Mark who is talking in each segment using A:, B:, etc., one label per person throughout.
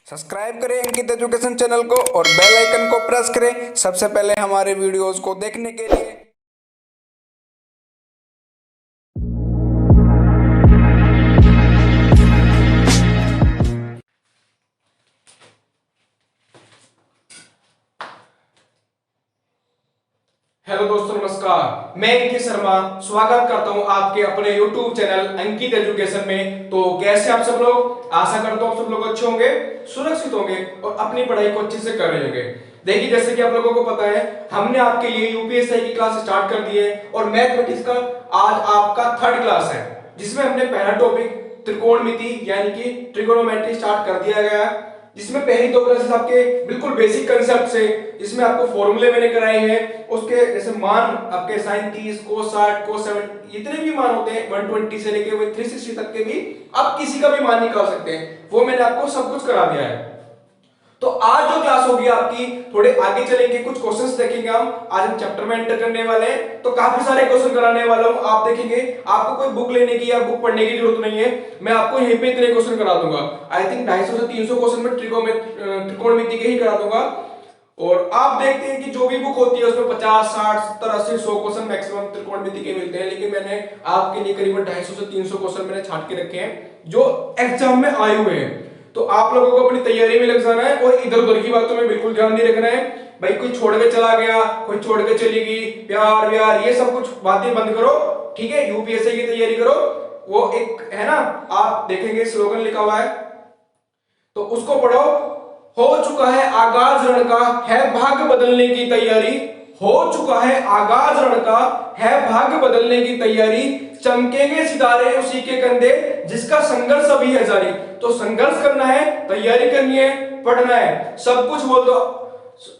A: Subscribe करें अंकित education channel को और बेल आइकन को प्रेस करें सबसे पहले हमारे वीडियोस को देखने के लिए।
B: हेलो दोस्तों, नमस्कार। मैं अंकित शर्मा स्वागत करता हूं आपके अपने YouTube चैनल अंकित एजुकेशन में। तो कैसे आप सब लोग? आशा करता हूं आप सब लोग अच्छे होंगे, सुरक्षित होंगे और अपनी पढ़ाई को अच्छे से कर रहे होंगे। देखिए, जैसे कि आप लोगों को पता है, हमने आपके लिए यूपीएससी की क्लास स्टार्ट कर दी है और मैथमेटिक्स का आज आपका थर्ड क्लास है, जिसमें हमने पहला टॉपिक त्रिकोणमिति यानी कि ट्रिगोनोमेट्री स्टार्ट कर दिया गया, जिसमें पहली दो क्लासेस आपके बिल्कुल बेसिक कांसेप्ट से, जिसमें आपको फॉर्मूले मैंने कराए हैं, उसके जैसे मान आपके sin 30 cos 60 cos 70 इतने भी मान होते हैं 120 से लेके 360 तक के भी आप किसी का भी मान निकाल सकते हैं, वो मैंने आपको सब कुछ करा दिया है। तो आज जो क्लास होगी आपकी, थोड़े आगे चलेंगे, कुछ क्वेश्चंस देखेंगे आज हम चैप्टर में एंटर करने वाले हैं, तो काफी सारे क्वेश्चन कराने वाला हूं। आप देखेंगे, आपको कोई बुक लेने की या बुक पढ़ने की जरूरत नहीं है, मैं आपको यहीं पे इतने क्वेश्चन करा दूंगा। आई थिंक 250 से 300 क्वेश्चन में त्रिकोणमिति के ही करा दूंगा। और आप देखते हैं कि जो भी बुक होती है उसमें 50 60 70 80 100 क्वेश्चन मैक्सिमम त्रिकोणमिति के मिलते हैं, लेकिन मैंने आपके लिए करीबन 250 से 300 क्वेश्चन मैंने छांट के रखे हैं जो एग्जाम में आए हुए हैं। तो आप लोगों को अपनी तैयारी में लग जाना है और इधर उधर की बातों में बिल्कुल ध्यान नहीं रखना है। भाई कोई छोड़ के चला गया, कोई छोड़ के चली गई, प्यार व्यार ये सब कुछ बातें बंद करो, ठीक है? यूपीएससी की तैयारी करो। वो एक है ना, आप देखेंगे स्लोगन लिखा हुआ है, तो उसको पढ़ो। हो चुका है आगाज रण का, है भाग्य बदलने की तैयारी। हो चुका है आगाज रण का, है भाग्य बदलने की तैयारी। चमकेंगे सितारे उसी के कंधे, जिसका संघर्ष अभी है जारी। तो संघर्ष करना है, तैयारी करनी है, पढ़ना है, सब कुछ बोल दो।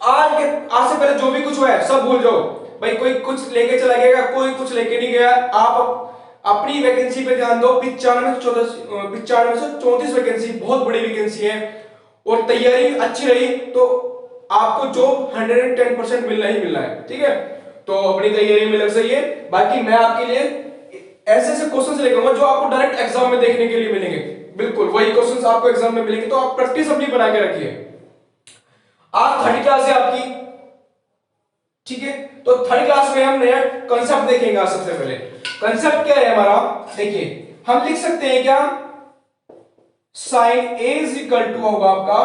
B: आज से पहले जो भी कुछ हुआ है सब भूल जाओ। भाई कोई कुछ लेके चला गया, कोई कुछ लेके नहीं गया। आप अपनी वैकेंसी पे ध्यान दो। 95 से 34 वैकेंसी बहुत बड़ी वैकेंसी है, और तैयारी अच्छी रही तो आपको जॉब 110% मिलना ही मिलना है, ठीक है? तो अपनी तैयारी में लग जाइए। बाकी मैं आपके लिए ऐसे ऐसे क्वेश्चंस लेके आऊंगा जो आपको डायरेक्ट एग्जाम में देखने के लिए मिलेंगे, बिल्कुल वही क्वेश्चंस आपको एग्जाम में मिलेंगे, तो आप प्रैक्टिस अपनी बना के रखिए। आज थर्ड क्लास है आपकी, ठीक है? तो थर्ड क्लास में हम नया कांसेप्ट देखेंगे। आज सबसे पहले कांसेप्ट क्या है हमारा, देखिए हम लिख सकते हैं क्या, sin A is equal to होगा आपका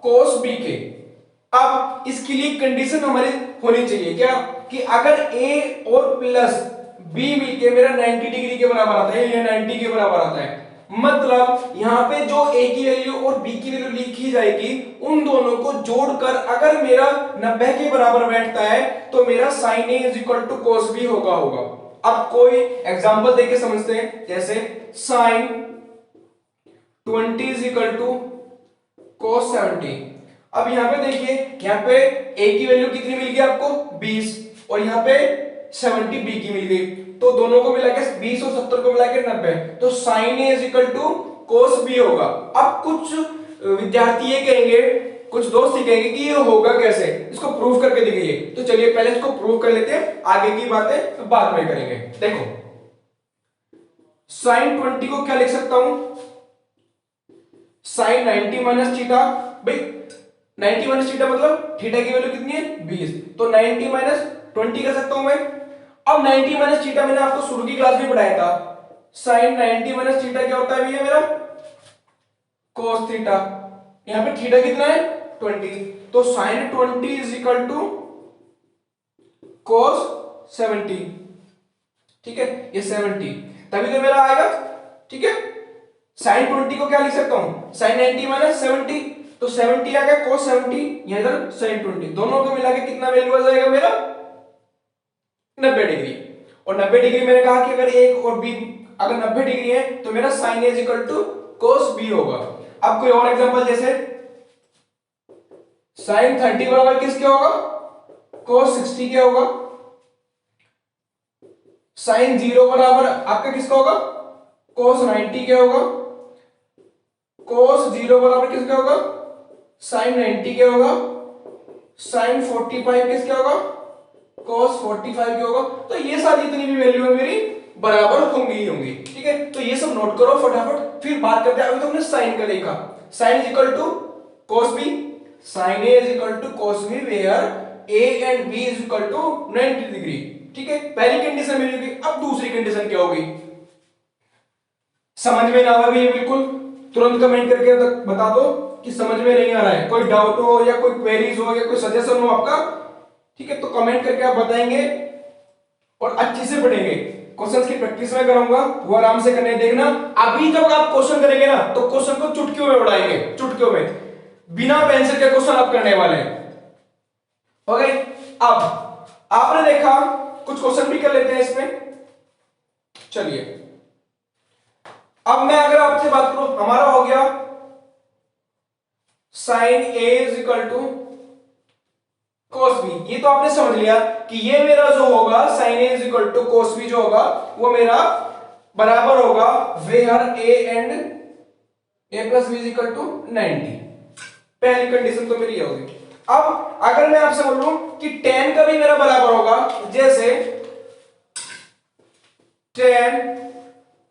B: cos B के। अब इसके लिए कंडीशन हमारी होनी चाहिए क्या, कि अगर A और प्लस B मिलके मेरा 90 डिग्री के बराबर आता है, या 90 के बराबर आता है, मतलब यहां पे जो A की वैल्यू और B की वैल्यू लिखी जाएगी, उन दोनों को जोड़कर अगर मेरा 90 के बराबर बैठता है, तो मेरा sin A is equal to cos B होगा। अब कोई एग्जांपल देके समझते हैं, जैसे sin 20 is equal to cos 70। अब यहां पे देखिए, यहां पे A की वैल्यू कितनी मिल गई आपको, 20, और यहां पे 70 B की मिल गई, तो दोनों को मिला के 20 और 70 को मिला के 90, तो sin A is equal to cos B होगा। अब कुछ विद्यार्थी ये कहेंगे, कुछ दोस्त ये कहेंगे कि ये होगा कैसे, इसको प्रूव करके दिखाइए। तो चलिए पहले इसको प्रूव कर लेते हैं, आगे की बातें बाद में करेंगे। देखो sin 20 को क्या लिख सकता हूं, sin 90 माइनस थीटा। भाई 90 माइनस थीटा मतलब थीटा की वैल्यू कितनी है, 20, तो 90 माइनस 20 कर सकता हूं मैं। अब 90 माइनस थीटा मैंने आपको शुरू की क्लास में पढ़ाया था, sin 90 माइनस थीटा क्या होता है भैया मेरा, cos थीटा। यहां पे थीटा कितना है, 20, तो sin 20 is equal to cos 70, ठीक है? ये 70 तभी तो मेरा आएगा, ठीक है? sin 20 को क्या लिख सकता हूं, sin 90 माइनस 70, तो 70 आ गया cos 70, यहां इधर sin 20, दोनों को मिला के कितना वैल्यू आ जाएगा मेरा, 90 डिग्री। और 90 डिग्री मैंने कहा कि अगर एक और b अगर 90 डिग्री है, तो मेरा sin A is equal to cos B होगा। अब कोई और एग्जांपल, जैसे sin 30 बराबर किसके होगा, cos 60 क्या होगा, sin 0 बराबर आपका किसका होगा, cos 90 क्या होगा, cos 0 बराबर किसका होगा, sin 90 क्या होगा, sin 45 किसका होगा, cos 45 क्या होगा। तो ये सारी जितनी भी वैल्यू है मेरी बराबर होंगी ही होंगी, ठीक है? तो ये सब नोट करो फटाफट, फिर बात करते हैं। अभी तो हमने sin का देखा, sin is equal to cos b, sin a is equal to cos b where a and b is equal to 90 degree. ठीक है, पहली कंडीशन मिल गई। अब दूसरी कंडीशन क्या होगी, समझ में ना आ रही है बिल्कुल तुरंत कमेंट करके बता दो कि समझ में नहीं आ रहा है, कोई डाउट हो या कोई क्वेरीज हो या कोई सजेशन हो आपका, ठीक है, तो कमेंट करके आप बताएंगे और अच्छे से पढ़ेंगे। क्वेश्चंस की प्रैक्टिस में कराऊंगा, वो आराम से करने देखना। अभी जब आप क्वेश्चन करेंगे ना तो क्वेश्चन को चुटकियों में उड़ाएंगे, चुटकियों में, बिना पेंसिल के क्वेश्चन आप करने वाले हैं। ओके, अब आपने देखा, कुछ क्वेश्चन भी कर लेते हैं इसमें। चलिए, अब मैं अगर आपसे बात करूं, हमारा हो गया sin a is equal to cos b। ये तो आपने समझ लिया कि ये मेरा जो होगा sin a is equal to cos b जो होगा वो मेरा बराबर होगा where a and a plus b is equal to 90। पहली कंडीशन तो मेरी ये होगी। अब अगर मैं आपसे बोलूं कि tan का भी मेरा बराबर होगा, जैसे tan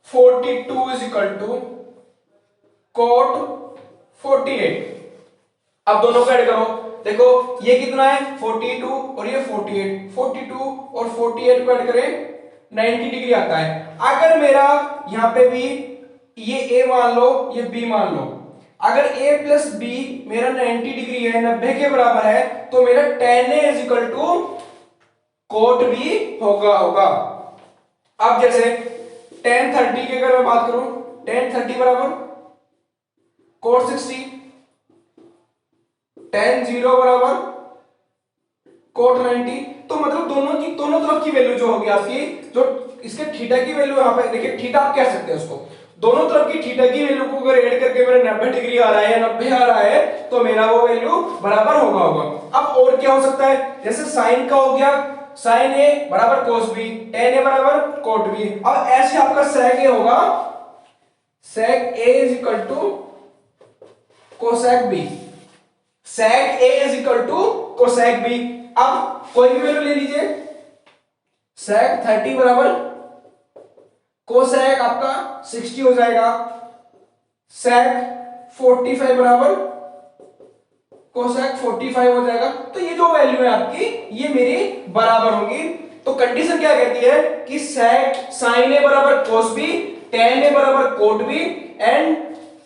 B: 42 is equal to cot 48। अब दोनों को ऐड करो, देखो ये कितना है 42 और ये 48, 42 और 48 को ऐड करें 90 डिग्री आता है। अगर मेरा यहां पे भी ये a मान लो, ये b मान लो, अगर a प्लस b मेरा 90 डिग्री है, 90 के बराबर है, तो मेरा tan a is equal to cot b होगा। अब जैसे tan 30 की अगर मैं बात करूं, tan 30 बराबर cot 60, tan 0 बराबर cot 90। तो मतलब दोनों तरफ की वैल्यू जो होगी आपकी, जो इसके थीटा की वैल्यू यहां पे देखिए, थीटा आप कह सकते हैं उसको, दोनों तरफ की थीटा की वैल्यू को अगर ऐड करके मेरा 90 डिग्री आ रहा है या 90 आ रहा है, तो मेरा वो वैल्यू बराबर होगा। अब और क्या हो सकता है, जैसे साइन का हो गया sin a बराबर cos b, tan a बराबर cot b। अब ऐसे आपका sec a होगा, sec a is equal to cosec b, sec a is equal to cosec b। अब कोई भी वैल्यू ले लीजिए, sec 30 बराबर cosec आपका 60 हो जाएगा, sec 45 बराबर cosec 45 हो जाएगा। तो ये जो वैल्यू है आपकी, ये मेरी बराबर होगी। तो कंडीशन क्या कहती है कि sec sin a बराबर cos b, tan a बराबर cot b and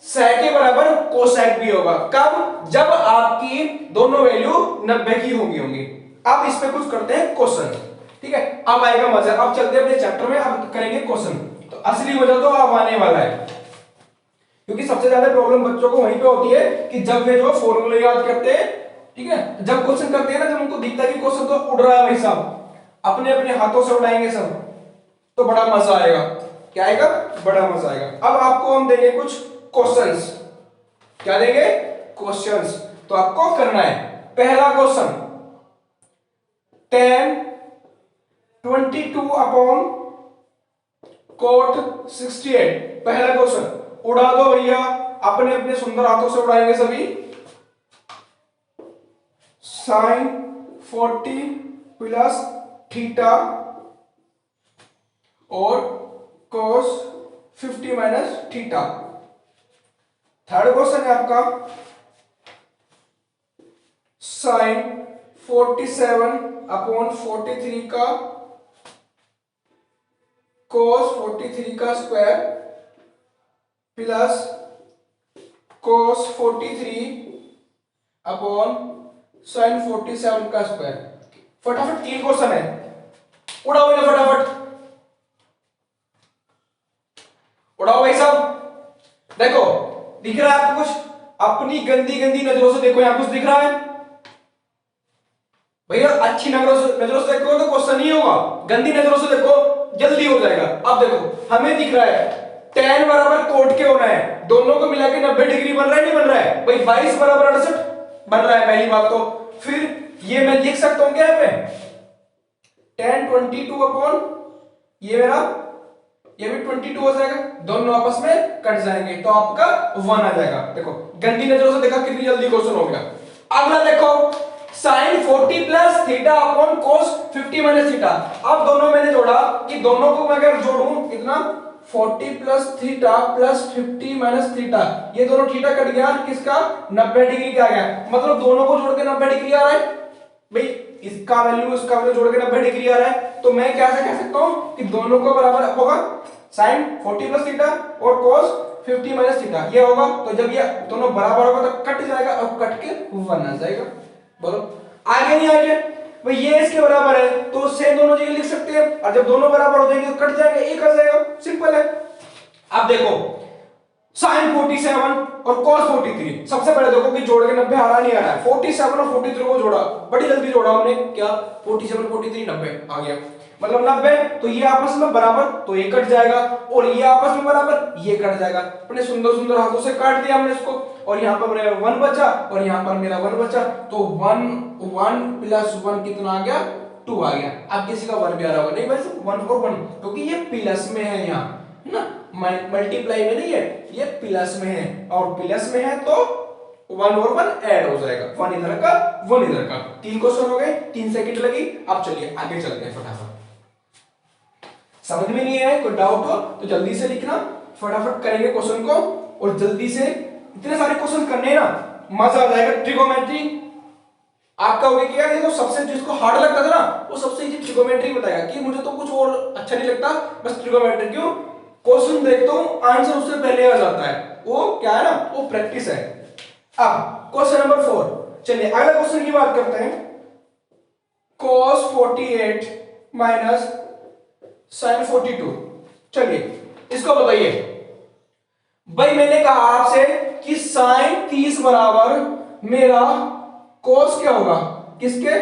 B: sec a बराबर cosec b होगा। कब, जब आपकी दोनों वैल्यू 90 की होंगी। अब इस पे कुछ करते हैं क्वेश्चन, ठीक है, अब आएगा मजा। अब चलते हैं अपने चैप्टर में, अब करेंगे क्वेश्चन। तो असली मजा तो अब आने वाला है, क्योंकि सबसे ज्यादा प्रॉब्लम बच्चों को वहीं पे होती है कि जब वे जो फॉर्मूले याद करते हैं, ठीक है, जब क्वेश्चन करते हैं ना, जब उनको दिखता है कि क्वेश्चन तो उड़ रहा है भाई साहब, अपने अपने हाथों से उड़ाएंगे सब, तो बड़ा मजा आएगा। क्या आएगा, बड़ा मजा आएगा। अब आपको हम देंगे कुछ क्वेश्चंस। क्या देंगे, क्वेश्चंस। तो आपको करना है, पहला क्वेश्चन, tan 22 अपॉन cot 68। पहला क्वेश्चन उड़ा दो भैया, अपने अपने सुंदर हाथों से उड़ाएंगे सभी। sin 40 प्लस थीटा और cos 50 minus theta. Third question है आपका sin 47 अपॉन 43 का cos 43 का square plus cos 43 upon sin 47 का स्क्वायर। फटाफट 3 क्वेश्चन है, उड़ाओ इन्हें फटाफट, उड़ाओ भाई साहब। देखो दिख रहा है आपको कुछ, अपनी गंदी गंदी नजरों से देखो, यहां कुछ दिख रहा है भैया, अच्छी नजरों से देखो तो क्वेश्चन नहीं होगा, गंदी नजरों से देखो जल्दी हो जाएगा। अब देखो हमें दिख रहा है tan बराबर cot के होना है, दोनों को मिला के 90 डिग्री बन रहा है, नहीं बन रहा है भाई, 22 बराबर 68 बन रहा है पहली बात तो। फिर ये मैं लिख सकता हूं क्या यहाँ पे, tan 22 अपॉन ये मेरा, ये भी 22 हो जाएगा, दोनों आपस में कट जाएंगे तो आपका 1 आ जाएगा। देखो गंदी नजरों से देखा कितनी जल्दी क्वेश्चन हो गया। अगला देखो sin 40 plus theta upon cos 50 minus theta. अब दोनों मैंने जोड़ा कि दोनों को मैं अगर जोड़ूं कितना 40 plus theta plus 50 minus theta, ये दोनों थीटा कट गया, किसका 90 डिग्री का आ गया, मतलब दोनों को जोड़ के 90 डिग्री आ रहा है भाई, इसका वैल्यू इसका वैल्यू जोड़ के 90 डिग्री आ रहा है। तो मैं कैसे कह सकता हूं कि दोनों को बराबर होगा sin 40 प्लस थीटा और cos 50 माइनस थीटा, ये होगा। तो जब ये दोनों बराबर होगा तो कट जाएगा और कट के 1 आ जाएगा। बोलो आगे नहीं आगे भाई, ये इसके बराबर है तो सेम दोनों जगह लिख सकते हैं, और जब दोनों बराबर हो जाएंगे तो कट जाएंगे, एक आ जाएगा, सिंपल है। अब देखो sin 47 और cos 43, सबसे पहले देखो कि जोड़ के 90 आ रहा नहीं आ रहा है, 47 और 43 को जोड़ा, बड़ी जल्दी जोड़ा हमने, क्या 47 43 90 आ गया, मतलब 90, तो ये आपस में बराबर तो ये कट जाएगा, और ये आपस में बराबर ये कट जाएगा। अपने सुंदर सुंदर हाथों से काट दिया हमने इसको, और यहाँ पर मेरा 1 बचा और यहाँ पर मेरा 1 बचा, तो 1 प्लस 1 कितना आ गया 2 आ गया। अब किसी का 1 भी आ रहा होगा, नहीं भाई 1 और 1, क्योंकि ये प्लस में है यहाँ, है ना, मल्टीप्लाई में नहीं है, ये प्लस में है, और प्लस में है तो 1 और 1 ऐड हो जाएगा, 1 इधर का 1 इधर का। 3 क्वेश्चन हो गए, 3 सेकंड लगी। अब चलिए आगे चलते हैं फटाफट। समझ में नहीं आया कोई डाउट हो तो जल्दी से लिखना, फटाफट करेंगे क्वेश्चन को, और जल्दी से इतने सारे क्वेश्चन करने ना, मजा आ जाएगा। ट्रिगोमेट्री आपका हो गया क्या, ये तो सबसे जिसको हार्ड लगता था ना वो सबसे इजी ट्रिगोमेट्री बताएगा कि मुझे तो कुछ और अच्छा नहीं लगता, बस ट्रिगोमेट्री। क्यों, क्वेश्चन देखता हूं आंसर उससे पहले आ जाता है, वो क्या है ना, वो प्रैक्टिस है। अब क्वेश्चन नंबर 4, चलिए अगला क्वेश्चन की बात करते हैं। cos 48 माइनस sin 42, चलिए इसको बताइए भाई। मैंने कहा आपसे कि sin 30 बराबर मेरा cos क्या होगा, किसके,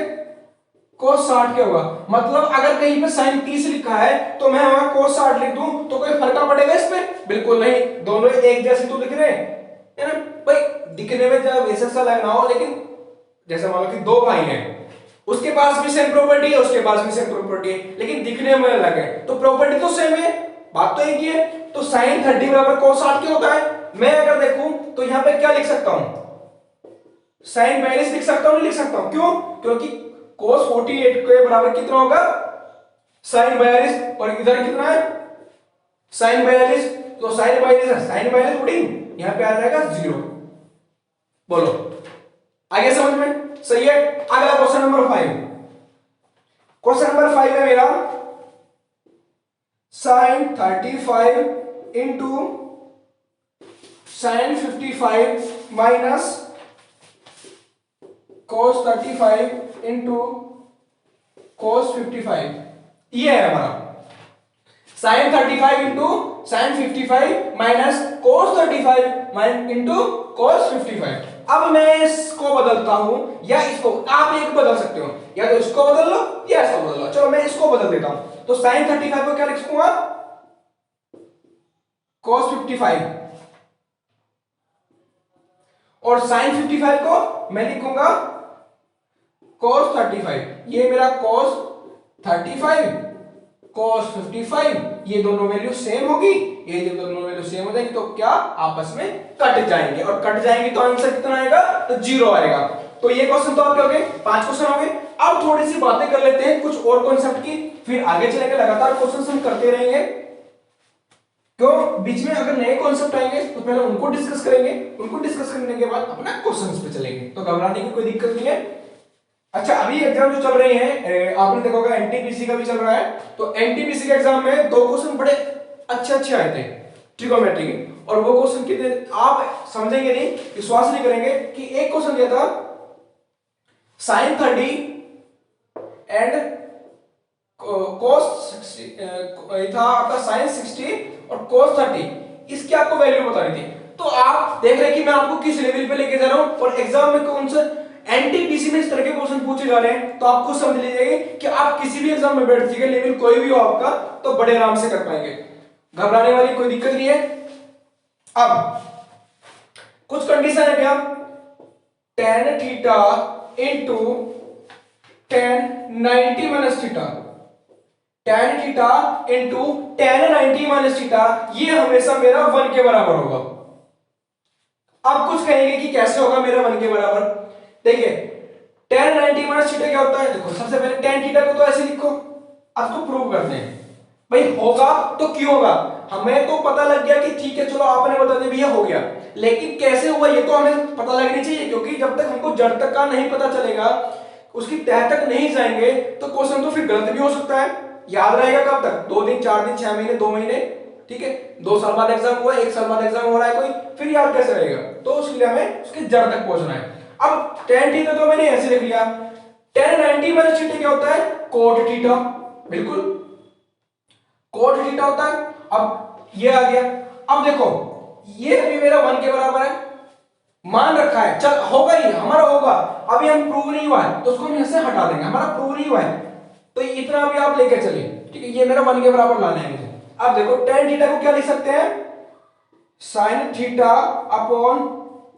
B: cos 60 क्या होगा। मतलब अगर कहीं पे sin 30 लिखा है तो मैं वहां cos 60 लिख दूं तो कोई फर्क पड़ेगा इसमें, बिल्कुल नहीं, दोनों एक जैसे तो दिख रहे हैं ना भाई, दिखने में जब वैसा सा लगना हो, लेकिन जैसे मान लो कि दो भाई हैं, उसके पास भी सेम प्रॉपर्टी है, उसके पास भी सेम प्रॉपर्टी है, लेकिन दिखने में अलग है, तो प्रॉपर्टी तो सेम है, बात तो एक ही है। तो sin 30 बराबर cos 60 क्या होता है, मैं अगर देखूं तो यहां पे क्या लिख सकता हूं, sin 42 लिख सकता हूं, नहीं लिख सकता हूं, क्यों, क्योंकि cos 48 के बराबर कितना होगा sin 42, और इधर कितना है sin 42, तो sin 42 है, sin 42 उड़ीन यहां पे आ जाएगा 0। बोलो आगे समझ में सही है। अगला क्वेश्चन नंबर 5, क्वेश्चन नंबर 5 है मेरा sin 35 into sin 55 minus cos 35 into cos 55, ये है हमारा sin 35 into sin 55 minus cos 35 into cos 55। अब मैं इसको बदलता हूं या इसको, आप एक बदल सकते हो, या तो इसको बदल लो या इसको बदल लो। चलो मैं इसको बदल देता हूं, तो sin 35 को क्या लिख सकूंगा cos 55, और sin 55 को मैं लिखूंगा cos 35। ये मेरा cos 35 cos 55, ये दोनों वैल्यू सेम होगी, ये जो दोनों वैल्यू सेम हो जाएंगी तो क्या आपस में कट जाएंगे, और कट जाएंगे तो आंसर कितना आएगा, तो 0 आएगा। तो ये क्वेश्चन तो आपके हो गए, 5 क्वेश्चन हो गए। अब थोड़ी सी बातें कर लेते हैं कुछ और कॉन्सेप्ट की, फिर आगे चलेंगे, लगातार क्वेश्चन हम करते रहेंगे, क्यों बीच में अगर नए कॉन्सेप्ट आएंगे तो पहले उनको डिस्कस करेंगे, उनको डिस्कस करने के बाद अपना क्वेश्चंस पे चलेंगे, तो घबराने की कोई दिक्कत नहीं है। अच्छा अभी एग्जाम जो चल रहे हैं, आपने देखा होगा एनटीपीसी का भी चल रहा है, तो एनटीपीसी के एग्जाम में 2 क्वेश्चन बड़े अच्छे आए थे ट्रिगोमेट्री के, और वो क्वेश्चन कितने आप समझेंगे नहीं, विश्वास नहीं करेंगे कि एक क्वेश्चन दिया था sin 30 एंड cos 60, था आपका sin 60 और cos 30, इसकी आपको वैल्यू बतानी थी। तो आप देख रहे हैं कि मैं आपको किस लेवल पे लेके जा रहा हूं, और एग्जाम में कौन सा एनटीपीसी में इस तरह के क्वेश्चन पूछे जा रहे हैं, तो आप खुद समझ लीजिए कि आप किसी भी एग्जाम में बैठ जाइए, लेवल कोई भी हो आपका, तो बड़े आराम से कर पाएंगे, घबराने वाली कोई दिक्कत नहीं है। अब कुछ कंडीशन है क्या, tan theta into tan 90 minus theta, tan theta into tan 90 minus theta, ये हमेशा मेरा 1 के बराबर होगा। अब कुछ कहेंगे कि कैसे होगा मेरा 1 के बराबर, देखिए tan 90 माइनस थीटा क्या होता है, देखो सबसे पहले tan थीटा को तो ऐसे लिखो, अब तो प्रूव करते हैं, भाई होगा तो क्यों होगा, हमें तो पता लग गया कि ठीक है चलो आपने बता दिया भैया हो गया, लेकिन कैसे हुआ ये तो हमें पता लगनी चाहिए, क्योंकि जब तक हमको जड़ तक का नहीं पता चलेगा, उसकी तह तक नहीं जाएंगे तो क्वेश्चन तो फिर गलत भी हो सकता है। याद रहेगा कब तक, 2 दिन 4 दिन 6 महीने 2 महीने, ठीक है 2 साल बाद एग्जाम हुआ, 1 साल बाद एग्जाम हो रहा है कोई, फिर याद कैसे रहेगा, तो उसके लिए हमें उसकी जड़ तक पहुंचना है। अब tan थीटा तो मैंने ऐसे लिख लिया, tan 90 माइनस थीटा क्या होता है, cot थीटा, बिल्कुल cot थीटा होता है। अब ये आ गया, अब देखो ये अभी मेरा 1 के बराबर है, मान रखा है, चल होगा ही हमारा होगा, अभी हम प्रूव नहीं हुआ है तो उसको हम यहां से हटा देंगे, हमारा प्रूव नहीं हुआ है तो इतना अभी आप लेकर चलिए, ठीक है ये मेरा 1 के बराबर लाना है मुझे। अब देखो tan थीटा को क्या लिख सकते हैं, sin theta upon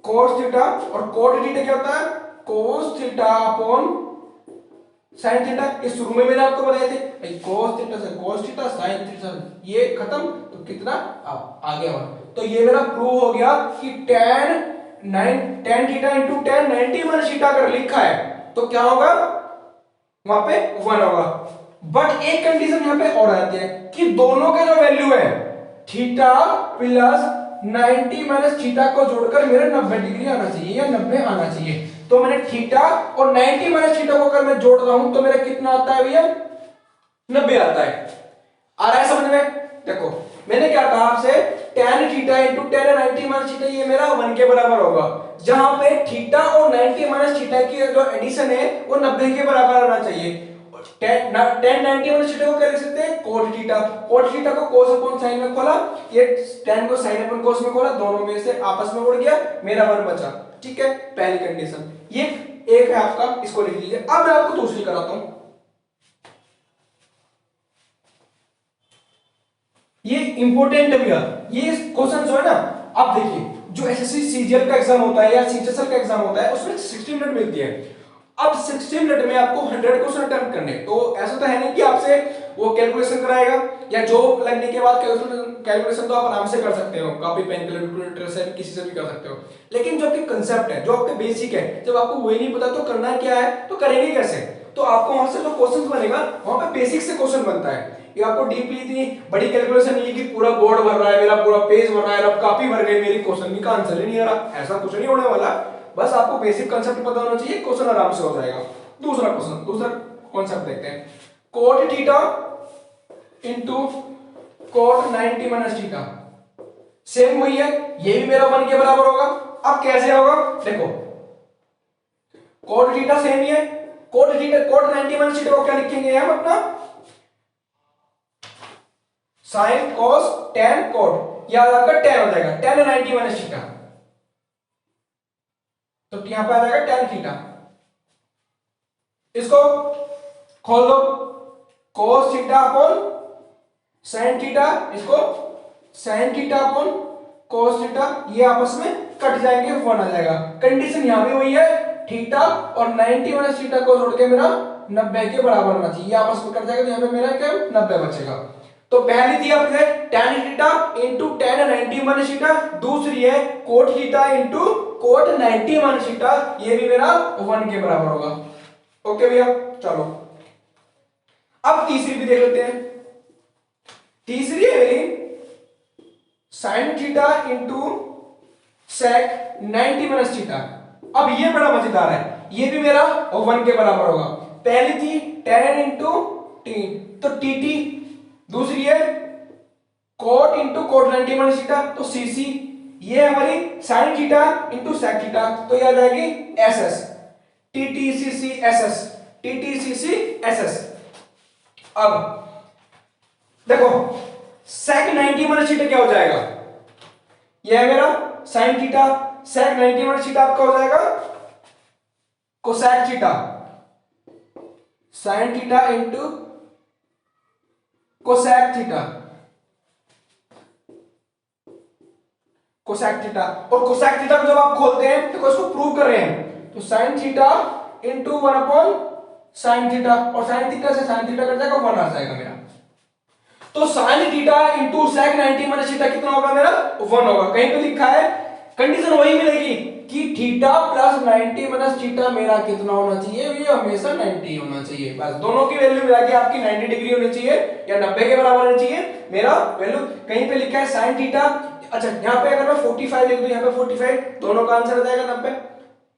B: cos theta, और cot थीटा क्या होता है, cos theta upon sin theta. ये शुरू में मैंने आपको बताए थे भाई, cos थीटा से cos थीटा, sin थीटा ये खत्म, तो कितना आ गया वहां, तो ये मेरा प्रूव हो गया कि tan theta into tan 90 minus theta अगर लिखा है तो क्या होगा, वहां पे 1 होगा। बट एक कंडीशन यहां पे और आती है कि दोनों के जो वैल्यू है थीटा प्लस 90 माइनस थीटा को जोड़कर मेरे 90 डिग्री आना चाहिए या 90 आना चाहिए, तो मैंने थीटा और 90 माइनस थीटा को अगर मैं जोड़ रहा हूं तो मेरा कितना आता है भैया, 90 आता है। आ रहा है समझ में, देखो मैंने क्या कहा आपसे, tan theta into tan 90 minus theta ये मेरा 1 के बराबर होगा, जहां पे थीटा और 90 माइनस थीटा की जो एडिशन है वो 90 के बराबर आना चाहिए। tan 90 माइनस थीटा को क्या लिख सकते हैं, cot थीटा, cot थीटा को cos अपॉन sin में खोला, ये tan को sin अपॉन cos में खोला, दोनों में से आपस में उड़ गया, मेरा 1 बचा, ठीक है पहली कंडीशन ये एक है आपका, इसको लिख लीजिए। अब मैं आपको दूसरी कराता हूं, ये इंपॉर्टेंट है भैया, ये क्वेश्चन जो है ना, अब देखिए जो एसएससी सीजीएल का एग्जाम होता है या सीएचएसएल का एग्जाम होता है उसमें 60 मिनट मिलती है। अब 60 मिनट में आपको 100 क्वेश्चन अटेम्प्ट करने, तो ऐसा तो है नहीं कि आपसे वो कैलकुलेशन कराएगा, या जॉब लगने के बाद कैलकुलेशन तो आप आराम से कर सकते हो, कॉपी पेन कैलकुलेटर से किसी से भी कर सकते हो, लेकिन जो आपके कंसेप्ट है, जो आपके बेसिक है, जब आपको वही नहीं पता तो करना क्या है, तो करेंगे कैसे, तो आपको वहां से जो क्वेश्चन बनेगा वहां पे बेसिक से क्वेश्चन बनता है, ये आपको डीपली इतनी बड़ी कैलकुलेशन नहीं है कि पूरा बोर्ड भर रहा है मेरा, पूरा पेज भर रहा है, अब कॉपी भर गई मेरी, क्वेश्चन का आंसर ही नहीं आ रहा, ऐसा कुछ नहीं होने वाला, बस आपको बेसिक कांसेप्ट पता होना चाहिए, क्वेश्चन आराम से हो जाएगा। दूसरा क्वेश्चन, दूसरा कांसेप्ट देखते हैं, cot theta into cot 90 minus theta, same वही है, ये भी मेरा 1 के बराबर होगा। अब कैसे होगा, देखो cot थीटा सेम ही है, cot theta cot 90 minus theta को क्या लिखेंगे हम अपना, sin cos tan cot, याद आपका tan हो जाएगा, tan 90 माइनस थीटा, तो यहां पर आ जाएगा tan थीटा, इसको खोल दो, cos theta upon sin theta, इसको sin theta upon cos theta, ये आपस में कट जाएंगे, 1 आ जाएगा। कंडीशन यहां भी वही है, थीटा और 90 माइनस थीटा को जोड़ के मेरा 90 के बराबर होना चाहिए, ये आपस में कट जाएगा, तो यहां पे मेरा क्या 90 बचेगा। तो पहली थी आपने tan theta into tan 90 minus theta, दूसरी है cot theta into cot 90 minus theta, ये भी मेरा 1 के बराबर होगा। ओके भैया, चलो अब तीसरी भी देख लेते हैं, तीसरी है मेरी sin theta into sec 90 minus theta. अब ये बड़ा मजेदार है, ये भी मेरा 1 के बराबर होगा, पहली थी tan इंटू t, तो tt, दूसरी है cot into cot 90 minus theta, तो cc, ये हमारी sin theta into sec theta, तो ये आ जाएगी ss, ttcc ss, ttcc ss। अब देखो sec 90 माइनस थीटा क्या हो जाएगा, ये है मेरा sin theta, sec 90 minus theta आपका हो जाएगा cosec theta, sin theta into cosec theta, cosec theta, और cosec थीटा को जब आप खोलते हैं तो इसको प्रूव कर रहे हैं, तो sin theta into 1 upon sin theta, और sin थीटा से sin थीटा कट जाएगा, 1 आ जाएगा मेरा, तो sin theta into sec 90 minus theta कितना होगा मेरा, 1 होगा। कहीं पे लिखा है कंडीशन वही मिलेगी कि थीटा प्लस 90 माइनस थीटा मेरा कितना होना चाहिए, ये हमेशा 90 होना चाहिए। बस दोनों की वैल्यू मिला के आपकी 90 डिग्री होनी चाहिए या 90 के बराबर होनी चाहिए। मेरा वैल्यू कहीं पे लिखा है sin थीटा, अच्छा यहाँ पे अगर मैं 45 लिख दूं, यहाँ पे 45, दोनों का आंसर आ जाएगा 90।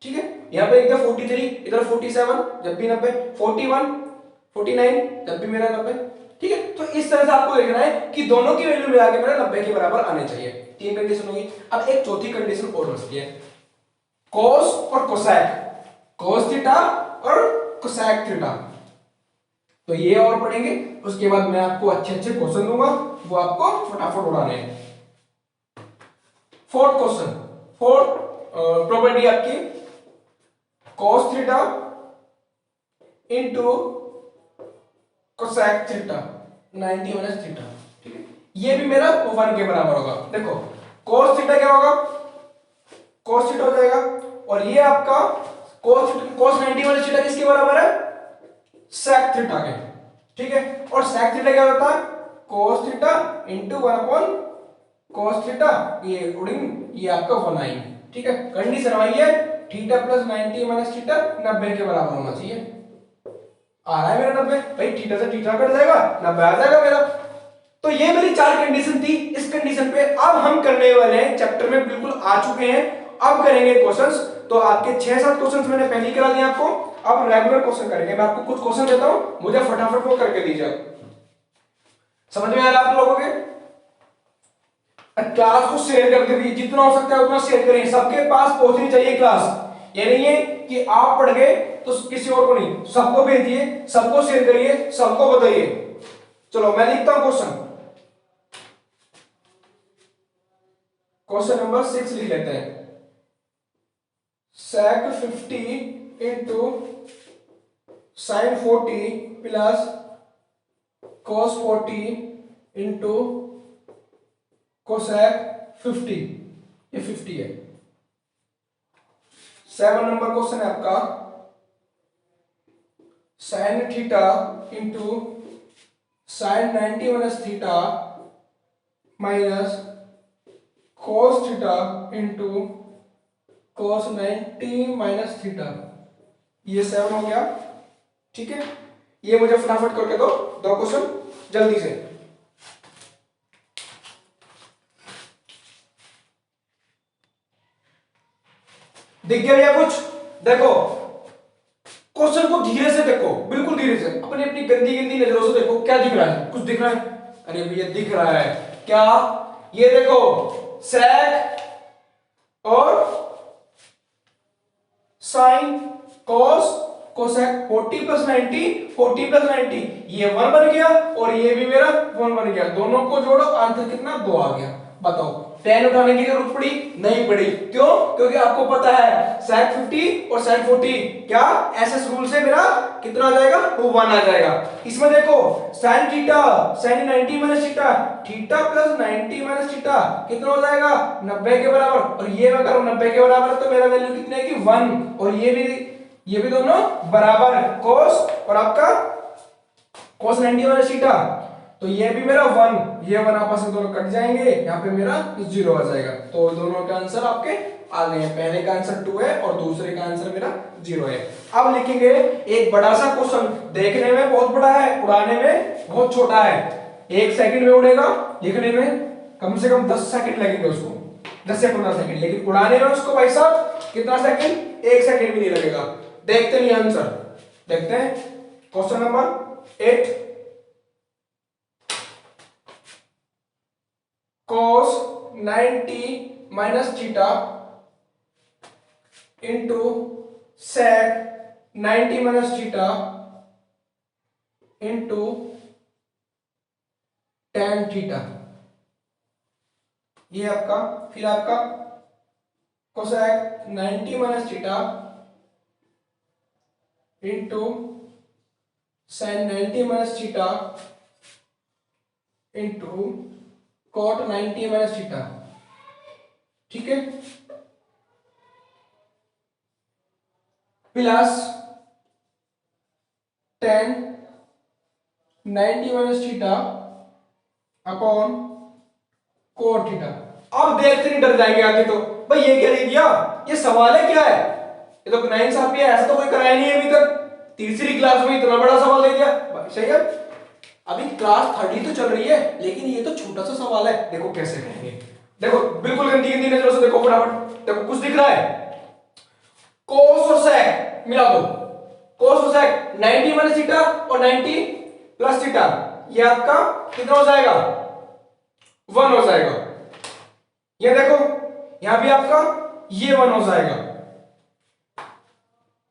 B: ठीक है, यहाँ पे इधर 43, इधर 47, जब भी 90, 41, 49, जब भी मेरा 90। ठीक है, तो इस तरह से आपको देखना है कि दोनों की वैल्यू मिला के मेरा 90 के बराबर आने चाहिए। तीन कंडीशन होगी। अब एक चौथी कंडीशन और बचती है, cos और cosec, cos थीटा और cosec थीटा। तो ये और पढ़ेंगे, उसके बाद मैं आपको अच्छे अच्छे क्वेश्चन दूंगा, वो आपको फटाफट उड़ाने हैं। फोर्थ क्वेश्चन, फोर्थ प्रॉपर्टी आपकी cos theta into cosec theta 90 minus theta. ठीक है, ये भी मेरा 1 के बराबर होगा। देखो cos थीटा क्या होगा, cos थीटा हो जाएगा, और ये आपका cos 90 माइनस थीटा किसके बराबर है, sec थीटा के। ठीक है, और sec थीटा क्या होता है, cos theta into 1 upon cos theta, ये उड़िंग ये आपका 1 आएगी। ठीक है, कंडीशन वही है, थीटा प्लस 90 माइनस थीटा 90 के बराबर होना चाहिए। आ रहा है मेरा 90, भाई थीटा से थीटा कट जाएगा, 90 आ जाएगा मेरा। तो ये मेरी चार कंडीशन थी। इस कंडीशन पे अब हम करने वाले हैं, चैप्टर में बिल्कुल आ चुके हैं, अब करेंगे क्वेश्चंस। तो आपके 6-7 क्वेश्चंस मैंने पहले ही करा दिए आपको, अब रेगुलर क्वेश्चन करेंगे। मैं आपको कुछ क्वेश्चन देता हूं, मुझे फटाफट वो करके दीजिए। समझ में आ रहा है आप लोगों के? क्लास को शेयर कर दीजिए, जितना हो सकता है उतना शेयर करें, सबके पास पहुंचनी चाहिए क्लास। ये नहीं है कि आप पढ़ गए तो किसी और को नहीं, सबको भेजिए, सबको शेयर करिए, सबको बताइए। चलो मैं लिखता हूं क्वेश्चन, क्वेश्चन नंबर 6 लिख लेते हैं। sec 50 into sin 40 plus cos 40 into cosec 50, ये 50 है। 7 नंबर क्वेश्चन है आपका, sin theta into sin 90 minus theta minus cos theta into cos 90 minus theta, ये 7 हो गया। ठीक है, ये मुझे फटाफट करके दो, दो क्वेश्चन जल्दी से। दिख गया या कुछ? देखो क्वेश्चन को धीरे से देखो, बिल्कुल धीरे से, अपनी अपनी गंदी गंदी नजरों से देखो। क्या दिख रहा है, कुछ दिख रहा है? अरे भैया दिख रहा है क्या? ये देखो sec और sin cos cosec 40 plus 90, 40 plus 90, ये 1 बन गया और ये भी मेरा 1 बन गया। दोनों को जोड़ो, आंसर कितना, 2 आ गया। बताओ tan उठाने की जरूरत पड़ी? नहीं पड़ी। क्यों? क्योंकि आपको पता है sec 50 और sin 40 क्या एसएस रूल से मेरा कितना आ जाएगा, वो 1 आ जाएगा। इसमें देखो sin theta sin 90 minus theta, theta plus 90 minus theta कितना हो जाएगा, 90 के बराबर। और ये मैं करूं 90 के बराबर तो मेरा वैल्यू कितने की 1, और ये भी दोनों बराबर cos और आपका cos 90 माइनस थीटा, तो ये भी मेरा 1, ये 1 आपस में दोनों कट जाएंगे, यहाँ पे मेरा 0 आ जाएगा। तो दोनों के आंसर आपके आ गए हैं, पहले का आंसर 2 है और दूसरे का आंसर मेरा 0 है। अब लिखेंगे एक बड़ा सा क्वेश्चन, देखने में बहुत बड़ा है, उड़ाने में बहुत छोटा है। 1 सेकंड में उड़ेगा, लिखने में कम से कम 10 सेकंड लगेंगे उसको, 10 से 15 सेकंड, लेकिन उड़ाने में उसको भाई साहब कितना सेकंड, 1 सेकंड भी नहीं लगेगा। देखते नहीं आंसर, देखते हैं question number 8। cos 90 minus theta into sec 90 minus theta into tan theta, ये आपका, फिर आपका cosec 90 minus theta into sin 90 minus theta into cot 90 minus theta. ठीक है, plus tan 90 minus theta upon cot theta. अब देखते नहीं डर जाएंगे आके तो भाई ये क्या दे दिया, ये सवाल है क्या है, ये तो नाइंसाफी है, ऐसा तो कोई कराया नहीं है अभी तक, तीसरी क्लास में इतना बड़ा सवाल दे दिया भाई। सही है, अभी क्लास 30 तो चल रही है लेकिन ये तो छोटा सा सवाल है। देखो कैसे करेंगे, देखो बिल्कुल गंदी गंदी नजरों से देखो फटाफट, देखो कुछ दिख रहा है, कोस और सेक मिला दो, कोस और सेक 90 माइनस थीटा और 90 प्लस थीटा, ये आपका कितना हो जाएगा 1 हो जाएगा। ये देखो यहां भी आपका ये 1 हो जाएगा,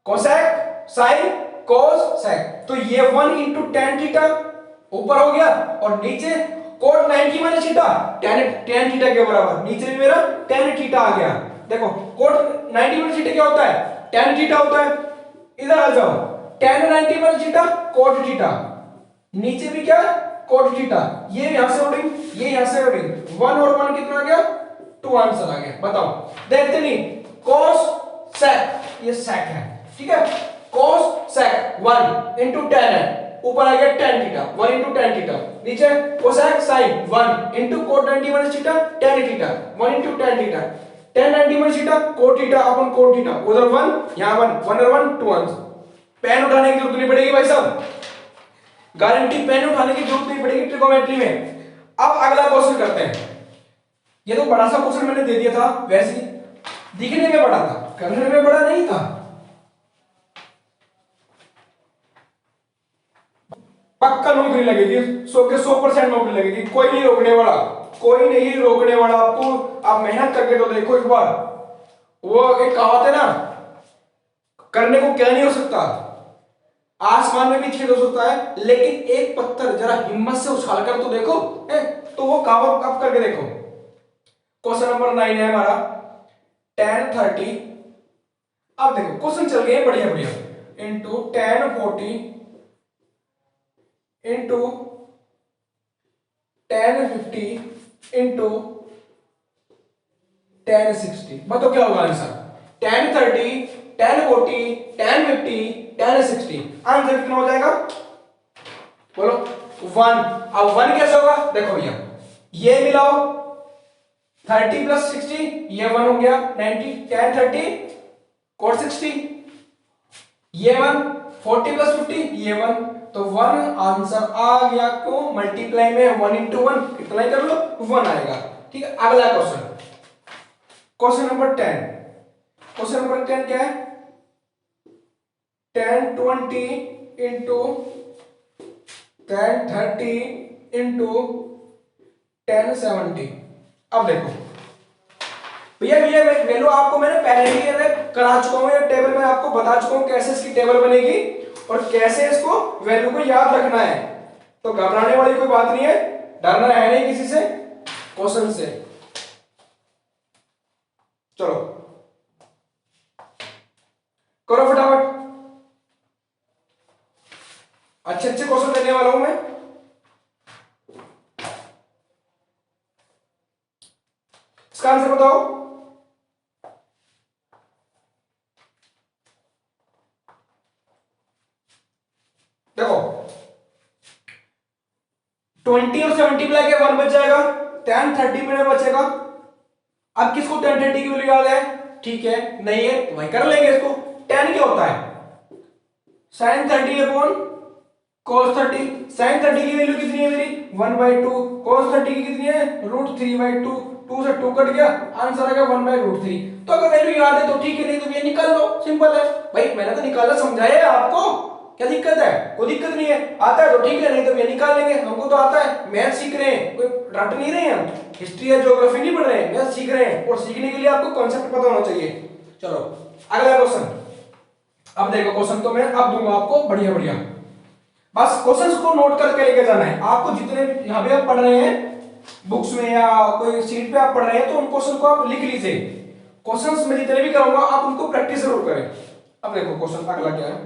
B: कोसेक साइन कोस सेक, तो ये 1 इंटू टेन थीटा ऊपर हो गया और नीचे cot 90 minus theta tan theta के बराबर, नीचे भी मेरा टेन थीटा आ गया। देखो कोट 90 माइनस थीटा क्या होता है, टेन थीटा होता है, इधर आ जाओ ten 90 minus theta cot theta, नीचे भी क्या कोट थीटा, ये यहां से उड़ेंगे ये यहां से उड़ेंगे, 1 और 1 कितना आ गया 2 आंसर आ गया। बताओ देखते नहीं, कोस सेक ये सेक है, ठीक है, कोस सेक 1 इंटू टेन है, ऊपर आ गया tan theta 1 into tan theta, नीचे cosec sine 1 into cot 90 minus theta tan theta 1 into tan theta, tan 90 minus theta cot theta अपन कोट थीटा, उधर 1 यहां 1 और 1 2 आंसर। पेन उठाने की जरूरत नहीं पड़ेगी भाई साहब, गारंटी पेन उठाने की जरूरत नहीं पड़ेगी ट्रिगोनोमेट्री में। अब अगला क्वेश्चन करते हैं, ये तो बड़ा सा क्वेश्चन मैंने दे दिया था, वैसे ही दिखने में बड़ा था करने में बड़ा नहीं था। पक्का नौकरी लगेगी, 100 के 100% नौकरी लगेगी, कोई नहीं रोकने वाला, कोई नहीं रोकने वाला आपको। आप मेहनत करके तो देखो एक बार, वो एक कहावत है ना, करने को क्या नहीं हो सकता, आसमान में भी छेद हो सकता है लेकिन एक पत्थर जरा हिम्मत से उछाल कर तो देखो, तो वो कहावत आप करके देखो। क्वेश्चन नंबर 9 है हमारा tan 30, अब देखो क्वेश्चन चल गए बढ़िया बढ़िया, into tan 40 into tan 50 into tan 60, बताओ क्या होगा answer, tan 30 tan 40 tan 50 tan 60, answer कितना हो जाएगा बोलो 1। अब 1 कैसे होगा, देखो भैया ये मिलाओ 30 प्लस 60 ये 1 हो गया 90, tan 30 cot 60 ये 1, 40 प्लस 50 ये 1, तो 1 आंसर आ गया, क्यों मल्टीप्लाई में 1 इंटू 1 कितना ही कर लो 1 आएगा। ठीक है, अगला question, question number 10, question number 10 क्या है, tan 20 into tan 30 into tan 70। अब देखो भैया ये वैल्यू आपको मैंने पहले ही करा चुका हूं, ये टेबल में आपको बता चुका हूं कैसे इसकी टेबल बनेगी और कैसे इसको वैल्यू को याद रखना है, तो घबराने वाली कोई बात नहीं है, डरना है नहीं किसी से क्वेश्चन से। चलो करो फटाफट, अच्छे अच्छे क्वेश्चन देने वाला हूं मैं। इसका आंसर बताओ, देखो 20 और 70 मिला के 1 बच जाएगा, tan 30 में बचेगा। अब किसको tan 30 की वैल्यू याद है, ठीक है नहीं है तो वही कर लेंगे इसको। tan क्या होता है sin 30 अपॉन cos 30, sin 30 की वैल्यू कितनी है मेरी 1/2, cos 30 की कितनी है √3/2, 2 से 2 कट गया, आंसर आ गया 1/√3। तो अगर वैल्यू याद है तो ठीक है, नहीं तो ये निकाल लो, सिंपल है भाई, मैंने तो निकाला समझाया है आपको, क्या दिक्कत है, कोई दिक्कत नहीं है, आता है तो ठीक है नहीं तो ये निकाल लेंगे, हमको तो आता है, मैथ सीख रहे हैं, कोई रट नहीं रहे हैं हम, हिस्ट्री या ज्योग्राफी नहीं पढ़ रहे हैं, मैथ सीख रहे हैं और सीखने के लिए आपको कॉन्सेप्ट पता होना चाहिए। चलो अगला क्वेश्चन, अब देखो क्वेश्चन तो मैं अब दूंगा आपको बढ़िया बढ़िया, बस क्वेश्चंस को नोट करके लेके जाना है आपको, जितने यहाँ पे आप पढ़ रहे हैं बुक्स में या कोई सीट पे आप पढ़ रहे हैं तो उन क्वेश्चन को आप लिख लीजिए, क्वेश्चंस में जितने भी कराऊंगा आप उनको प्रैक्टिस जरूर करें। अब देखो क्वेश्चन अगला क्या है,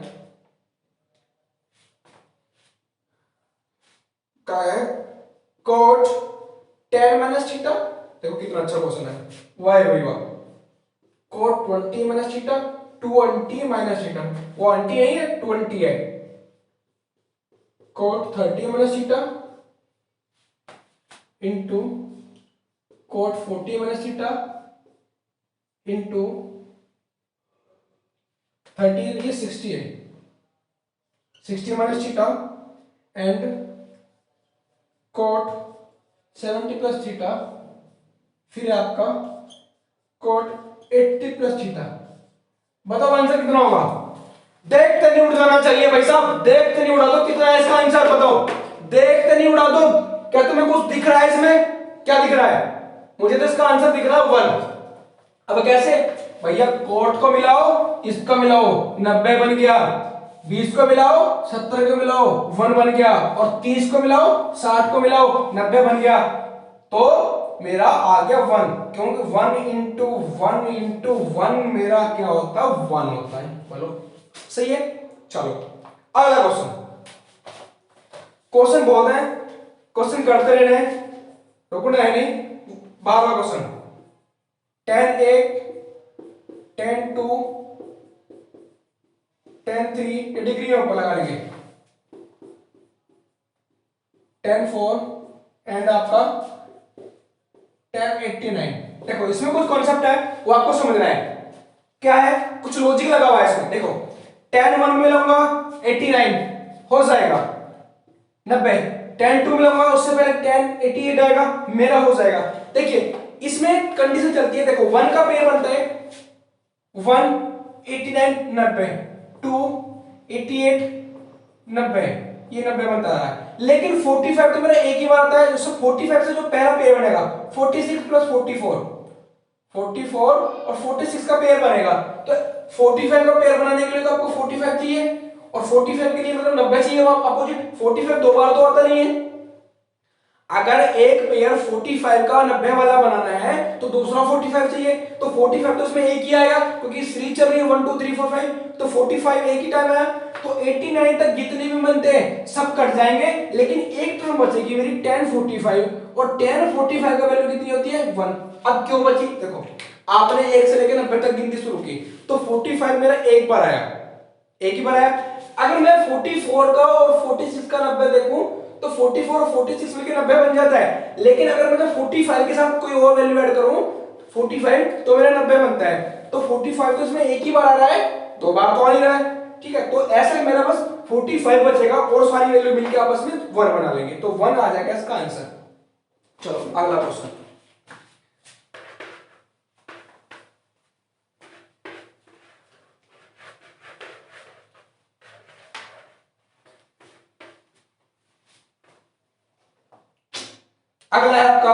B: क्या है cot tan माइनस थीटा, देखो कितना अच्छा क्वेश्चन है, वाई भाई वाह, cot 20 minus theta 20 minus theta, वो आंटी यही है 20 है, cot 30 minus theta into cot 40 minus theta into 30, ये 60 है, 60 minus theta and cot 70 plus theta, फिर आपका कोट 80 प्लस थीटा। बताओ आंसर कितना होगा? देखते नहीं उड़ जाना चाहिए भाई साहब, देखते नहीं उड़ा दो। कितना है इसका आंसर बताओ, देखते नहीं उड़ा दो। क्या तुम्हें कुछ दिख रहा है इसमें? क्या दिख रहा है? मुझे तो इसका आंसर दिख रहा है 1। अब कैसे भैया? कोट को मिलाओ, इसका मिलाओ, 90 बन गया। 20 को मिलाओ, 70 को मिलाओ, 1 बन गया। और 30 को मिलाओ, 60 को मिलाओ, 90 बन गया। तो मेरा आ गया 1, क्योंकि 1 इंटू 1 इंटू 1 मेरा क्या होता है? 1 होता है। बोलो सही है। चलो अगला क्वेश्चन। क्वेश्चन बहुत है, क्वेश्चन करते रहना है, रुकना है नहीं। 12वां क्वेश्चन, tan 1 tan 2 tan 3, ये डिग्री में ऊपर लगा लेंगे, tan 4 एंड आपका tan 89। देखो इसमें कुछ कॉन्सेप्ट है वो आपको समझना है। क्या है? कुछ लॉजिक लगा हुआ है इसमें। देखो tan 1 में लूंगा 89 हो जाएगा 90, tan 2 में लूंगा उससे पहले tan 88 आएगा, मेरा हो जाएगा। देखिए इसमें कंडीशन चलती है, देखो 1 का पेयर बनता है 1 89 90, 2 88 90, ये 90 बनता आ रहा है। लेकिन 45 तो मेरा एक ही बार आता है, जैसे 45 से जो पहला पेयर बनेगा 46 प्लस 44, 44 और 46 का पेयर बनेगा। तो 45 का पेयर बनाने के लिए तो आपको 45 चाहिए, और 45 के लिए मतलब 90 चाहिए अपोजिट। 45 दो बार तो आता नहीं है। अगर एक पेयर 45 का 90 वाला बनाना है तो दूसरा 45 चाहिए। तो 45 तो इसमें एक ही आएगा, क्योंकि सीरीज चल रही है 1 2 3 4 5, तो 45 एक ही टाइम आया। तो 89 तक जितने भी बनते हैं सब कट जाएंगे, लेकिन एक टर्म बचेगी मेरी tan 45, और tan 45 का वैल्यू कितनी होती है? 1। अब क्यों बची? देखो आपने 1 से लेकर 90 तक गिनती शुरू की, तो 45 मेरा एक बार आया, एक ही बार आया। अगर मैं 44 का और 46 का 90 देखूं तो 44 और 46 मिलकर 90 बन जाता है। लेकिन अगर मैं 45 के साथ कोई और वैल्यू ऐड करूं 45 तो मेरा 90 बनता है। तो 45 तो इसमें एक ही बार आ रहा है, दो बार तो आ नहीं रहा है। ठीक है, तो ऐसे मेरा बस 45 बचेगा और सारी वैल्यू मिलकर आपस में 1 बना लेंगे, तो 1 आ जाएगा इसका आंसर। चलो अगला क्वेश्चन। अगला है आपका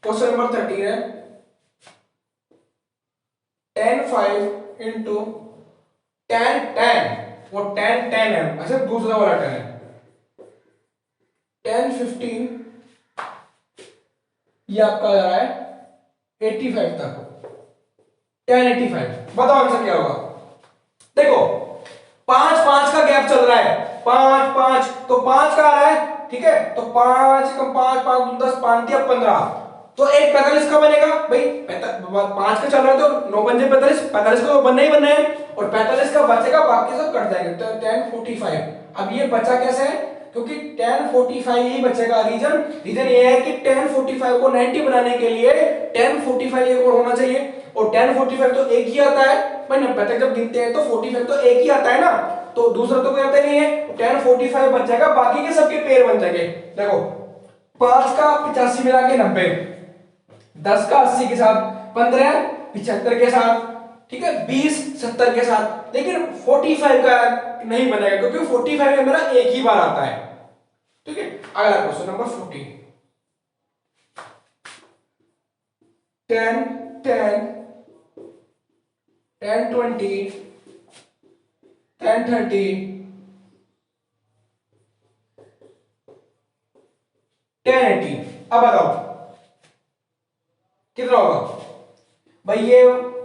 B: क्वेश्चन नंबर 13 है, tan 5 इंटू tan वो tan है, अच्छा दूसरा वाला tan है, tan 15, ये आपका आ रहा है 85 तक, tan 85। बताओ आंसर क्या होगा? देखो 5 5 का गैप चल रहा है, 5 5 तो 5 का आ रहा है। ठीक है, तो 5 कम 5 5 10 5 दिया 15, तो एक 45 का बनेगा भाई। 5 का चल रहा है तो 9 पंजे 45, 45 को तो बनना ही बनना है, और 45 का बचेगा, बाकी सब कट जाएंगे। तो tan 45, अब ये बचा कैसे है? क्योंकि tan 45 ही बचेगा। रीजन ये है कि tan 45 को 90 बनाने के लिए tan 45 एक और होना चाहिए, और tan 45 तो एक ही आता है भाई। 90 तक जब गिनते हैं तो 45 तो एक ही आता है ना, तो दूसरा तो कोई आता नहीं है। tan 45 बच जाएगा, बाकी के सबके पेयर बन जाएंगे। देखो 5 का 85 मिला के 90, 10 का 80 के साथ, 15 75 के साथ, ठीक है, 20 70 के साथ। लेकिन 45 का नहीं बनेगा, क्योंकि 45 में मेरा एक ही बार आता है। ठीक है, अगला क्वेश्चन नंबर 14, 10 10 10 20 10 30 10 80। अब बताओ कितना होगा भाई?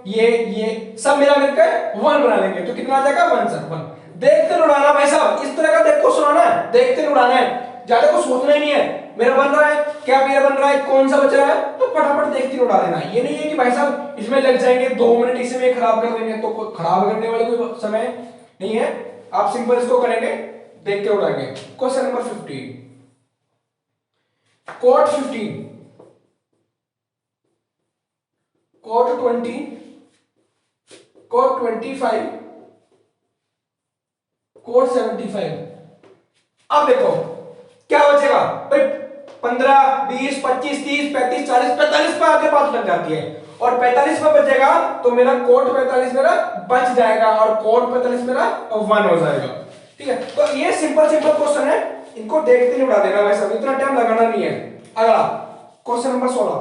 B: ये सब मिला मिलकर 1 बना लेंगे, तो कितना आ जाएगा? 1 सर 1। देखते उड़ाना भाई साहब, इस तरह का देखो सुनाना है, देखते उड़ाना है, ज्यादा कुछ सोचना ही नहीं है। मेरा बन रहा है क्या, पेयर बन रहा है, कौन सा बच रहा है, तो फटाफट देखते उड़ा देना। ये नहीं है कि भाई साहब इसमें लग जाएंगे 2 मिनट इसमें खराब कर देंगे, तो खराब करने वाले कोई समय नहीं है। आप सिंपल इसको करेंगे, देख के उड़ाएंगे। Question number 15, cot 15, cot 20, cot 25, cot 75। अब देखो क्या बचेगा भाई, 15, 20, 25, 30, 35, 40, 45 पे आगे बात लग जाती है, और 45 पे बचेगा तो मेरा कोट 45 मेरा बच जाएगा और कोट 45 मेरा 1 हो जाएगा। ठीक है, तो ये सिंपल सिंपल क्वेश्चन है, इनको देखते ही उड़ा देना भाई साहब, इतना टाइम लगाना नहीं है। अगला क्वेश्चन नंबर 16,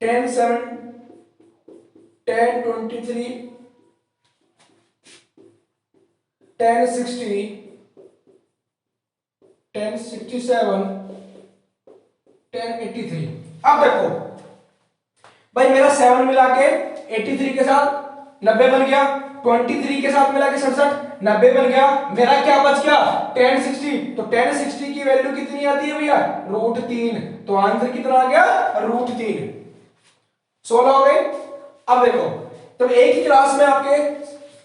B: 10 7 10 23 10 60 10 67 10 83। अब देखो भाई मेरा 7 मिला के 83 के साथ 90 बन गया, 23 के साथ मिला के 67 90 बन गया, मेरा क्या बच गया 1060। तो 1060 की वैल्यू कितनी आती है भैया, √3। तो आंसर कितना आ गया, √3। 16 हो गए। अब देखो तब एक ही क्लास में आपके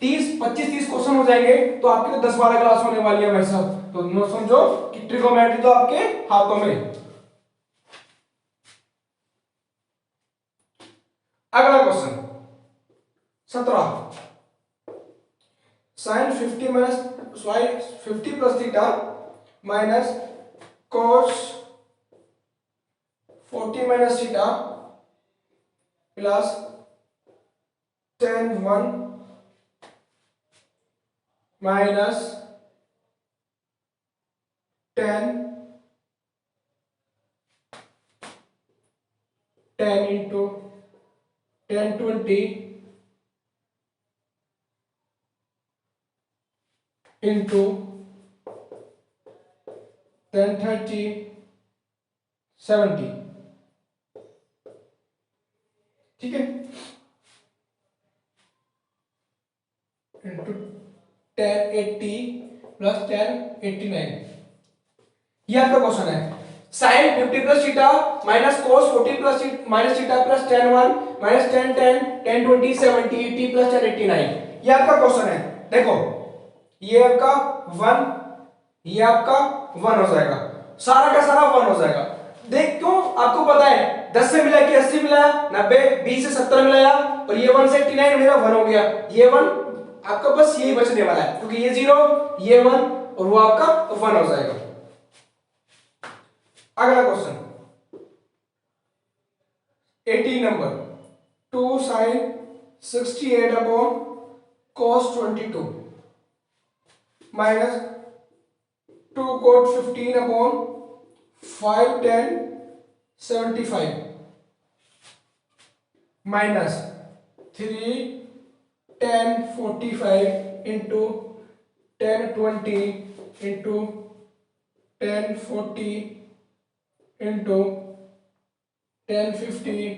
B: 25-30 क्वेश्चन हो जाएंगे, तो आपकी तो 10-12 क्लास होने वाली है भाई साहब। तो नो समझो कि ट्रिगोनोमेट्री तो आपके हाथों में। अगला question 17, sine 50 plus theta minus cos 40 minus theta plus tan 1 minus tan into tan 20 into tan 30 70। ठीक है, इंटू tan 80 प्लस tan 89। ये आपका क्वेश्चन है, sin 50 plus theta minus cos 40 plus minus theta plus tan 1 minus tan 10 tan 20 70 80 plus tan 89। ये आपका question है। देखो ये आपका 1, ये आपका 1 हो जाएगा, सारा का सारा 1 हो जाएगा। देख क्यों, आपको पता है 10 से मिला के 80 मिलाया, 90 20 से 70 मिलाया, और ये 1 से 89 मेरा 1 हो गया। ये 1 आपका बस यही बचने वाला है, क्योंकि ये 0 ये 1 और वो आपका 1 हो जाएगा। अगला question 18 number, 2 sin 68 upon cos 22 minus 2 cot 15 upon 5 tan 75 minus 3 tan 45 into tan 20 into tan 40 into tan 50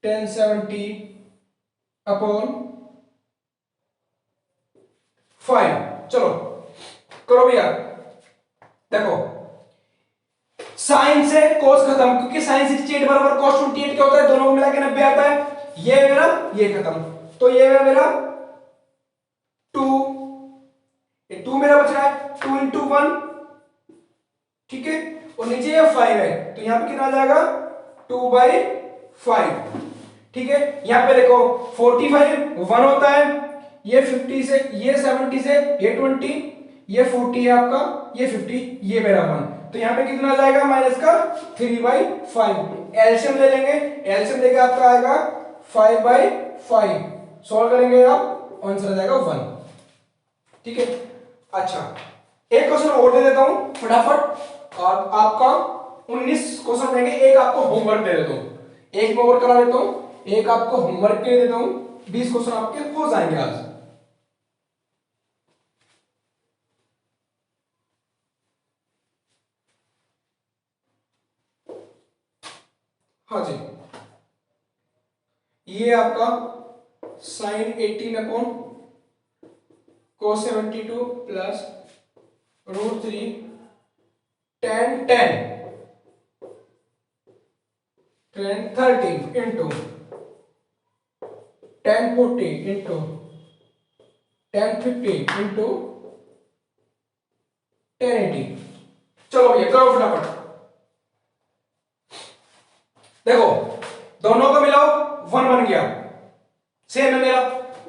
B: tan 70 upon 5। चलो करो भैया। देखो साइन से cos खत्म, क्योंकि sin 68 बराबर cos 28 क्या होता है, दोनों को मिला के 90 आता है। ये मेरा ये खत्म, तो ये मेरा 2, ये 2 मेरा बच रहा है 2 इंटू 1। ठीक है, और नीचे ये 5 है, तो यहां पे कितना आ जाएगा 2/5। ठीक है, यहां पे देखो 45 1 होता है, ये 50 से ये 70 से ये 20, ये 40 है आपका, ये 50, ये मेरा 1। तो यहां पे कितना आ जाएगा माइनस का 3/5। एलसीएम ले लेंगे, एलसीएम लेके आपका आएगा 5/5। सॉल्व करेंगे आप, आंसर आ जाएगा 1। ठीक है, अच्छा एक क्वेश्चन और दे देता हूं फटाफट, और आपका 19 क्वेश्चन रहेंगे, एक आपको होमवर्क दे देता हूं, एक मैं और करा देता हूं, एक आपको होमवर्क के देता हूं, 20 क्वेश्चन आपके हो जाएंगे आज। हाँ जी, ये आपका sine 18 upon cos 72 plus √3 tan 10 tan 30 into tan 40 into tan 50 into tan 80। चलो भैया करो फटाफट। देखो दोनों को मिलाओ 1 बन गया, सेम है मेरा,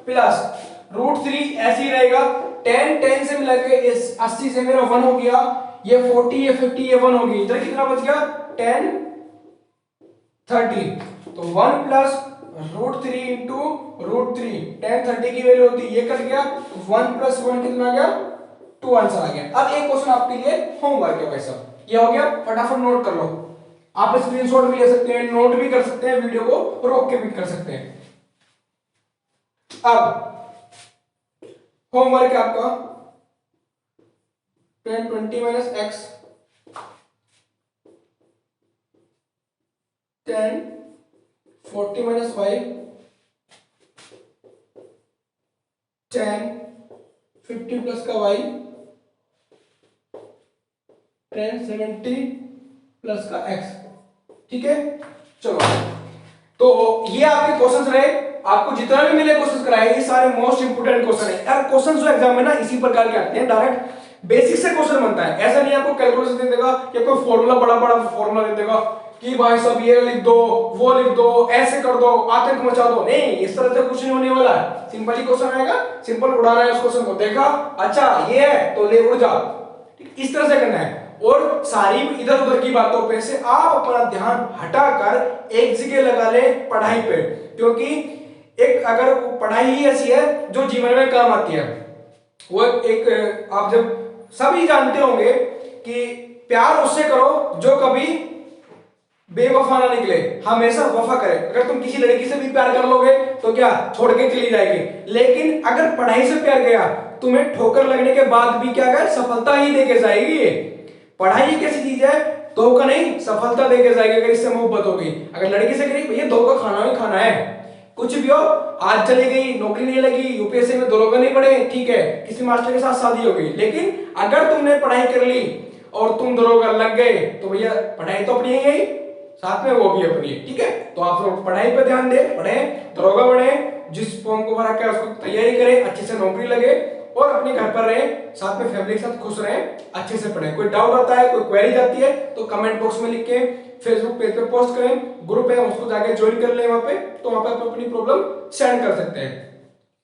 B: प्लस √3 ऐसे ही रहेगा, 10 से मिला के इस 80 से मेरा 1 हो गया, ये 40 ये 50 ये 1 होगी, इधर कितना बच गया 10 30, तो 1 प्लस √3 इंटू √3, 10 30 की वैल्यू होती है, ये कट गया, 1 प्लस 1 कितना आ गया 2 आंसर आ गया। अब एक क्वेश्चन आपके लिए होमवर्क है भाई साहब, ये हो गया, फटाफट नोट कर लो, आप स्क्रीनशॉट भी ले सकते हैं, नोट भी कर सकते हैं, वीडियो को रोक के भी कर सकते हैं। अब होमवर्क है आपका 10 20 minus x, 10 40 minus y, 10 50 plus का y, 10 70 प्लस का x। ठीक है, चलो तो ये आपके क्वेश्चंस रहे, आपको जितना भी मिले क्वेश्चंस कराए, ये सारे मोस्ट इंपोर्टेंट क्वेश्चन है यार। क्वेश्चंस जो एग्जाम में ना इसी प्रकार के आते हैं, डायरेक्ट बेसिक से क्वेश्चन बनता है, ऐसा नहीं आपको कैलकुलेशन दे देगा या कोई फॉर्मूला बड़ा बड़ा फॉर्मूला दे देगा कि भाई सब ये लिख दो वो लिख दो ऐसे कर दो आतंक मचा दो, नहीं, इस तरह से कुछ नहीं होने वाला है। सिंपल ही क्वेश्चन आएगा, सिंपल उड़ाना है उस क्वेश्चन को, देखा अच्छा ये है तो ले उड़ जा, इस तरह से करना है। और सारी इधर उधर की बातों पे से आप अपना ध्यान हटाकर एक जगह लगा ले पढ़ाई पे, क्योंकि एक अगर पढ़ाई ही ऐसी है जो जीवन में काम आती है, वो एक आप जब सभी जानते होंगे कि प्यार उससे करो जो कभी बेवफा ना निकले, हमेशा वफा करे। अगर तुम किसी लड़की से भी प्यार कर लोगे तो क्या छोड़ के चली जाएगी, लेकिन अगर पढ़ाई से प्यार गया तुम्हें ठोकर लगने के बाद भी क्या कर सफलता ही देके जाएगी। पढ़ाई एक ऐसी चीज है धोखा नहीं सफलता देके जाएगी, अगर इससे मोहब्बत हो गई। अगर लड़की से करी भैया धोखा खाना ही खाना है, कुछ भी हो, आज चली गई नौकरी नहीं लगी यूपीएससी में दरोगा नहीं पड़े, ठीक है किसी मास्टर के साथ शादी हो गई, लेकिन अगर तुमने पढ़ाई कर ली और तुम दरोगा लग गए तो भैया पढ़ाई तो अपनी ही गई, साथ में वो भी अपनी है। ठीक है, तो आप लोग पढ़ाई पे ध्यान दे, पढ़े दरोगा बने, जिस फॉर्म को भरा के उसको तैयारी करें, अच्छे से नौकरी लगे और अपने घर पर रहे, साथ में फैमिली के साथ खुश रहे, अच्छे से पढ़े। कोई डाउट आता है कोई क्वेरी जाती है तो कमेंट बॉक्स में लिख के फेसबुक पेज पे पोस्ट करें, ग्रुप है उसको जाके ज्वाइन कर ले, वहां पे तो वहां पे आप अपनी प्रॉब्लम सेंड कर सकते हैं।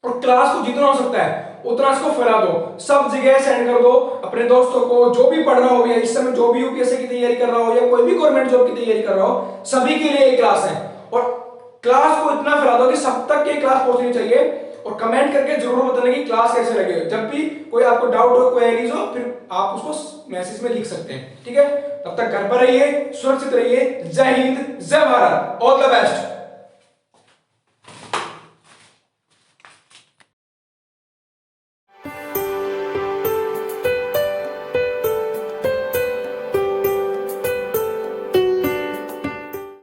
B: और क्लास को जितना हो सकता है उतना इसको फैला दो, सब जगह सेंड कर दो अपने दोस्तों को, जो भी पढ़ रहा हो या इस समय जो भी यूपीएससी की तैयारी कर रहा हो या कोई भी गवर्नमेंट जॉब की तैयारी कर रहा हो, सभी के लिए ये क्लास है। और क्लास को इतना फैला दो कि सब तक ये क्लास पहुंचनी चाहिए, और कमेंट करके जरूर बताना कि क्लास कैसे लगे। जब भी कोई आपको डाउट हो क्वेरीज हो फिर आप उसको मैसेज में लिख सकते हैं। ठीक है, तब तक घर पर रहिए, सुरक्षित रहिए। जय हिंद, जय भारत, ऑल द बेस्ट।